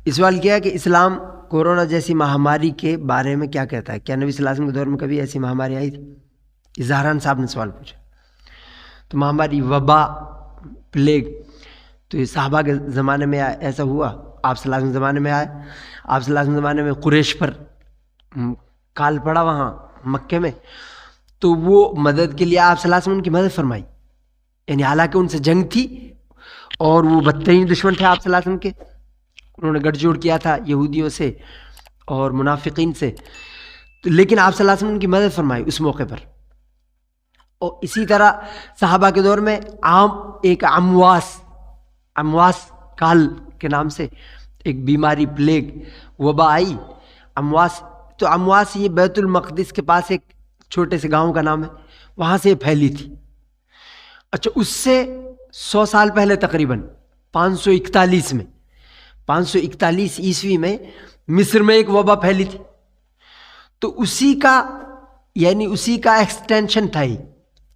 اس سوال کیا کہ اسلام کورونا جیسی مہاماری کے بارے میں کیا کہتا ہے؟ کیا نبی صلی اللہ علیہ وسلم کے دور میں کبھی ایسی مہاماری آئی تھی؟ اظہاران صاحب نے سوال پوچھا. تو مہاماری، وبا، پلیگ، تو یہ صحابہ کے زمانے میں ایسا ہوا، آپ صلی اللہ علیہ وسلم کے زمانے میں آیا. آپ صلی اللہ علیہ وسلم کے زمانے میں قریش پر کال پڑا وہاں مکے میں، تو وہ مدد کے لیے آپ صلی اللہ علیہ وسلم ان کی مدد فرمائی. یعنی حالانکہ ان سے جنگ تھی اور وہ بدترین دشمن تھے آپ صلی اللہ علیہ وسلم کے، انہوں نے گٹھ جوڑ کیا تھا یہودیوں سے اور منافقین سے، لیکن آپ صلی اللہ علیہ وسلم ان کی مدد فرمائی اس موقع پر. اور اسی طرح صحابہ کے دور میں ایک امواس کال کے نام سے ایک بیماری، پلیگ، وبا آئی. تو امواس یہ بیت المقدس کے پاس ایک چھوٹے سے گاؤں کا نام ہے، وہاں سے یہ پھیلی تھی. اچھا، اس سے 100 سال پہلے تقریباً 541 عیسوی میں مصر میں ایک وبا پھیلی تھی. تو اسی کا ایکسٹینشن تھا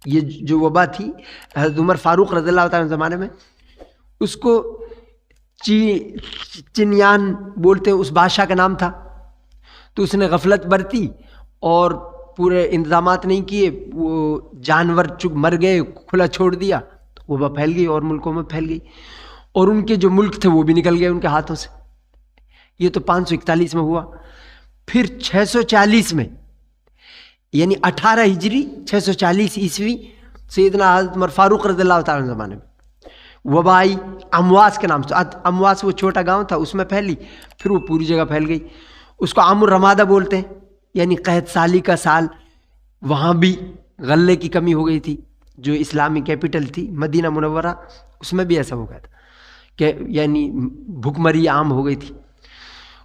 یہ جو وبا تھی. حضرت عمر فاروق رضی اللہ تعالیٰ عنہ زمانے میں اس کو چنیان بولتے ہیں، اس بادشاہ کا نام تھا. تو اس نے غفلت برتی اور پورے انتظامات نہیں کیے، وہ جانور مر گئے، کھلا چھوڑ دیا، وبا پھیل گئی اور ملکوں میں پھیل گئی، اور ان کے جو ملک تھے وہ بھی نکل گئے ان کے ہاتھوں سے. یہ تو 541 میں ہوا. پھر 640 میں، یعنی 18 ہجری 640 عیسوی، سیدنا حضرت عمر فاروق رضی اللہ تعالیٰ عنہ زمانے میں وبا آئی امواس کے نام سے. امواس وہ چھوٹا گاؤں تھا، اس میں پھیلی، پھر وہ پوری جگہ پھیل گئی. اس کو عام الرمادہ بولتے ہیں، یعنی قحط سالی کا سال. وہاں بھی غلے کی کمی ہو گئی تھی، جو اسلامی کیپٹل تھی مدینہ منورہ، اس میں بھی ایسا ہو گیا تھا کہ یعنی بھوک مری عام ہو گئی تھی.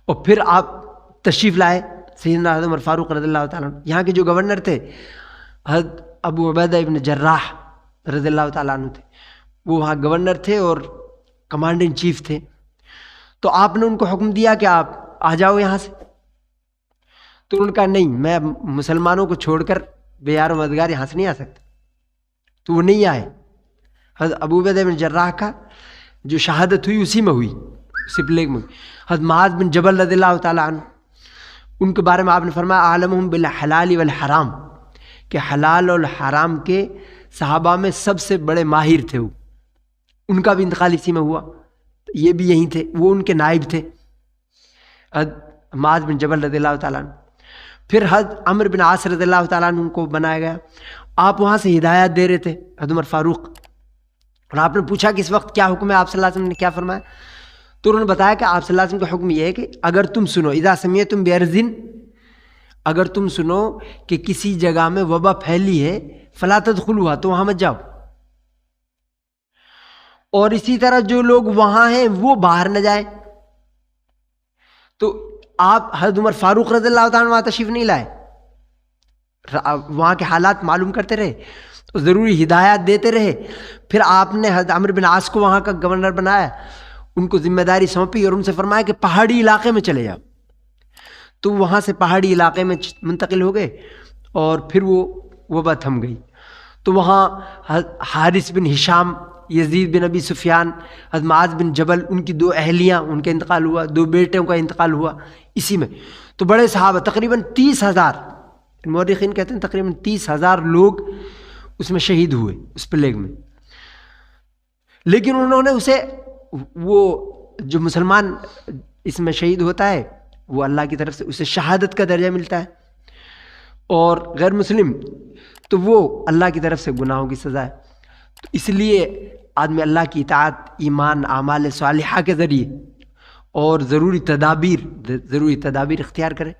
اور پھر آپ تشریف لائے سیدنا حضرت عمر فاروق رضی اللہ تعالیٰ عنہ. یہاں کے جو گورنر تھے حضرت ابو عبیدہ ابن جراح رضی اللہ تعالیٰ عنہ تھے، وہ وہاں گورنر تھے اور کمانڈر ان چیف تھے. تو آپ نے ان کو حکم دیا کہ آپ آ جاؤ یہاں سے. تو انہوں نے کہا نہیں، میں مسلمانوں کو چھوڑ کر بے یار و مددگار یہاں سے نہیں آ سکتا. تو وہ نہیں آئے. حضرت ابو عبیدہ بن جراح کا جو شہادت ہوئی اسی میں ہوئی، اسی پلیگ میں. حضرت معاذ بن جبل رضی اللہ تعالیٰ عنہ، ان کے بارے میں آپ نے فرمایا عالمہم بالحلال والحرام، کہ حلال اور حرام کے صحابہ میں سب سے بڑے ماہر تھے وہ. ان کا بھی انتقال اسی میں ہوا. یہ بھی یہیں تھے، وہ ان کے نائب تھے معاذ بن جبل رضی اللہ تعالیٰ عنہ. پھر حضرت عمرو بن عاص رضی اللہ تعالیٰ عنہ کو بنایا گیا. آپ وہاں سے ہدایات دے رہے تھے حضرت عمر فاروق، اور آپ نے پوچھا کہ اس وقت کیا حکم ہے، آپ صلی اللہ علیہ وسلم نے کیا فرمایا؟ تو انہوں نے بتایا کہ آپ صلی اللہ علیہ وسلم کا حکم یہ ہے کہ اگر تم سنو، اذا سمعتم بارضٍ، اگر تم سنو کہ کسی جگہ میں وبا پھیلی ہے، فلا تدخلوها، تو وہاں مت جاؤ. اور اسی طرح جو لوگ وہاں ہیں وہ باہر نہ جائیں. تو آپ حضرت عمر فاروق رضی اللہ تعالیٰ عنہ وہاں تشریف نہیں لائے، وہاں کے حالات معلوم کرتے رہے، تو ضروری ہدایات دیتے رہے. پھر آپ نے حضرت عمرو بن عاص کو وہاں کا گورنر بنایا، ان کو ذمہ داری سونپی اور ان سے فرمایا کہ پہاڑی علاقے میں چلے جاؤ. تو وہاں سے پہاڑی علاقے میں منتقل ہو گئے اور پھر وہ وبا تھم گئی. تو وہاں حارث بن ہشام، یزید بن ابی سفیان، حضرت معاذ بن جبل، ان کی 2 اہلیاں، ان کا انتقال ہوا، 2 بیٹوں کا انتقال ہوا اسی میں. تو بڑے صحابہ تقریباً 30,000، مورخین کہتے ہیں تقریباً 30,000 لوگ اس میں شہید ہوئے اس پلیگ میں. لیکن انہوں نے اسے، وہ جو مسلمان اس میں شہید ہوتا ہے وہ اللہ کی طرف سے اسے شہادت کا درجہ ملتا ہے، اور غیر مسلم تو وہ اللہ کی طرف سے گناہوں کی سزا ہے. تو اس لیے آدمی اللہ کی اطاعت، ایمان، اعمال صالحہ کے ذریعے اور ضروری تدابیر اختیار کرے.